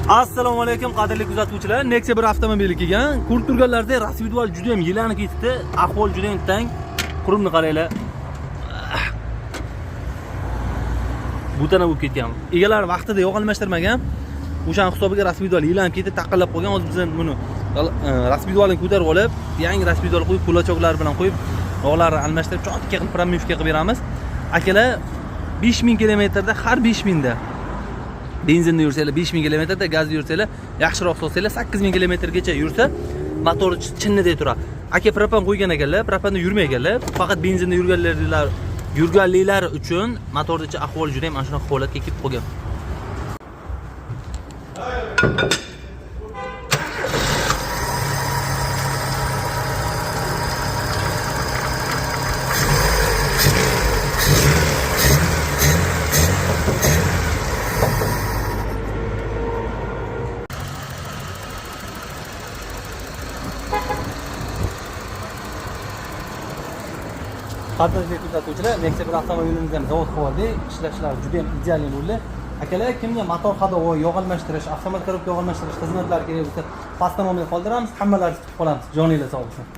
Assalomu alaykum qadrli kuzatuvchilar. Nexia bir avtomobil kelgan. Ko'rib turganlaringizdek, rasvidval juda ham yelanib ketdi. Ahvol juda ham tang. Qurimni qaranglar. Butana bo'lib ketgan. Egalar vaqtida yo'q almashtirmagan. O'shan hisobiga rasvidval yelanib ketdi, taqillab qolgan. Hozir biz buni rasvidvalni ko'tarib olib, yangi rasvidval qo'yib, pulachoklar bilan qo'yib, yog'larni almashtirib, chotga qilib pramyufka qilib beramiz. Akalar 5000 kilometrda har 5000 da benzinda yursanglar 5000 kilometrda, gazda yursanglar, yaxshiroq solsanglar 8000 kilometrgacha yursa, motor chinnida turadi. Aka propan qo'ygan ekanlar, propanda yurmayganlar. Faqat benzinda yurganliklar uchun motorning ichi ahvoli juda ham ana shunaqa holatga kelib qolgan. Qadrli kuzatuvchilar, Nexia bir avtomobilimizdan zavod qildik. Ishlashlari juda ham ideal bo'ldi. Akalar, kimga motor hadovi, yog' almashtirish, avtomat korobka yog' almashtirish xizmatlari kerak bo'lsa, pastda nomerni qoldiramiz, hammalaringizni kutib qolamiz. Joninglar sog' bo'lsin.